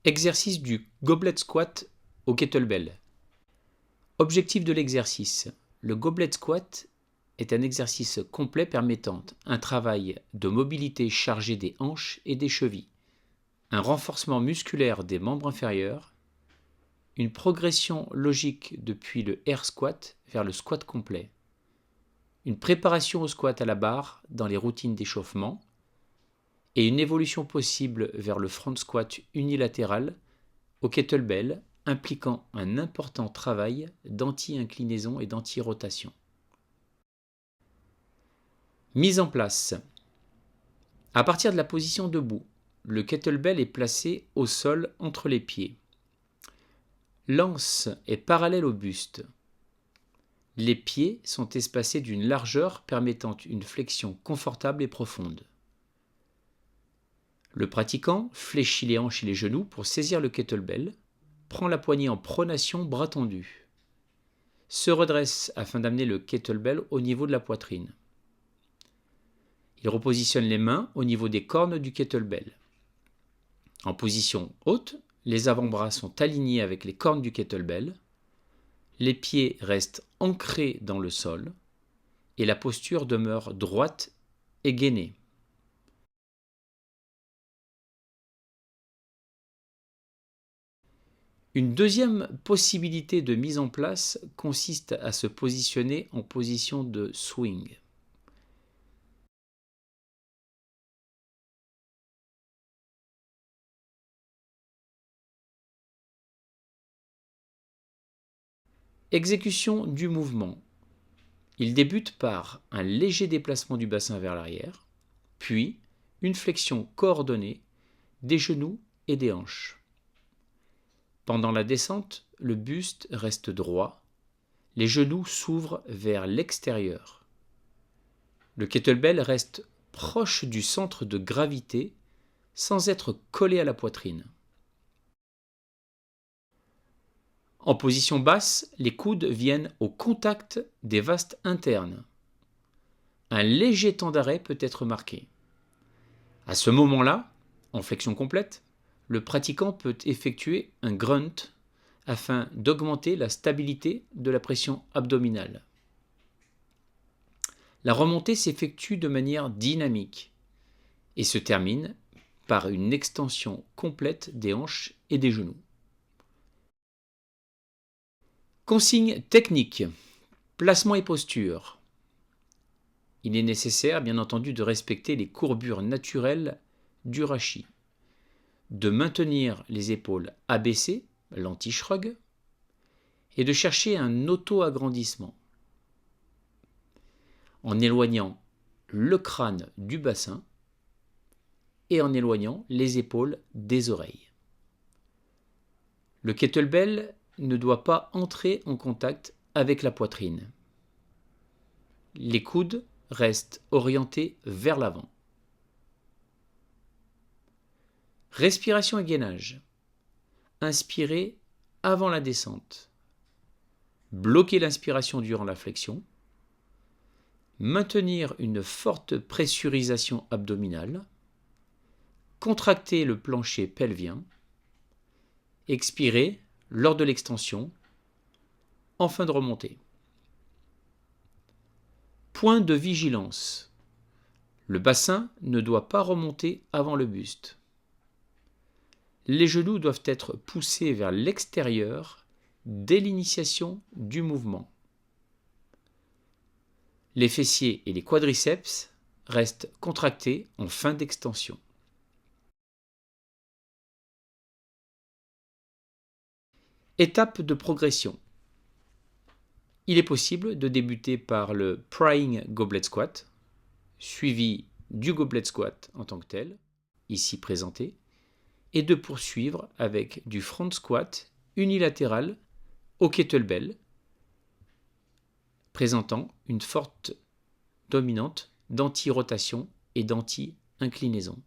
Exercice du goblet squat au kettlebell. Objectif de l'exercice. Le goblet squat est un exercice complet permettant un travail de mobilité chargé des hanches et des chevilles, un renforcement musculaire des membres inférieurs, une progression logique depuis le air squat vers le squat complet, une préparation au squat à la barre dans les routines d'échauffement et une évolution possible vers le front squat unilatéral au kettlebell impliquant un important travail d'anti-inclinaison et d'anti-rotation. Mise en place. À partir de la position debout, le kettlebell est placé au sol entre les pieds. L'anse est parallèle au buste. Les pieds sont espacés d'une largeur permettant une flexion confortable et profonde. Le pratiquant fléchit les hanches et les genoux pour saisir le kettlebell, prend la poignée en pronation, bras tendus. Se redresse afin d'amener le kettlebell au niveau de la poitrine. Il repositionne les mains au niveau des cornes du kettlebell. En position haute, les avant-bras sont alignés avec les cornes du kettlebell, les pieds restent ancrés dans le sol et la posture demeure droite et gainée. Une deuxième possibilité de mise en place consiste à se positionner en position de swing. Exécution du mouvement. Il débute par un léger déplacement du bassin vers l'arrière, puis une flexion coordonnée des genoux et des hanches. Pendant la descente, le buste reste droit, les genoux s'ouvrent vers l'extérieur. Le kettlebell reste proche du centre de gravité sans être collé à la poitrine. En position basse, les coudes viennent au contact des vastes internes. Un léger temps d'arrêt peut être marqué. À ce moment-là, en flexion complète, le pratiquant peut effectuer un grunt afin d'augmenter la stabilité de la pression abdominale. La remontée s'effectue de manière dynamique et se termine par une extension complète des hanches et des genoux. Consignes techniques. Placement et posture. Il est nécessaire, bien entendu, de respecter les courbures naturelles du rachis, de maintenir les épaules abaissées, l'anti-shrug, et de chercher un auto-agrandissement en éloignant le crâne du bassin et en éloignant les épaules des oreilles. Le kettlebell ne doit pas entrer en contact avec la poitrine. Les coudes restent orientés vers l'avant. Respiration et gainage. Inspirez avant la descente. Bloquez l'inspiration durant la flexion. Maintenir une forte pressurisation abdominale. Contractez le plancher pelvien. Expirez lors de l'extension en fin de remontée. Point de vigilance. Le bassin ne doit pas remonter avant le buste. Les genoux doivent être poussés vers l'extérieur dès l'initiation du mouvement. Les fessiers et les quadriceps restent contractés en fin d'extension. Étape de progression. Il est possible de débuter par le Prying Goblet Squat, suivi du Goblet Squat en tant que tel, ici présenté, et de poursuivre avec du Front Squat unilatéral au kettlebell, présentant une forte dominante d'anti-rotation et d'anti-inclinaison.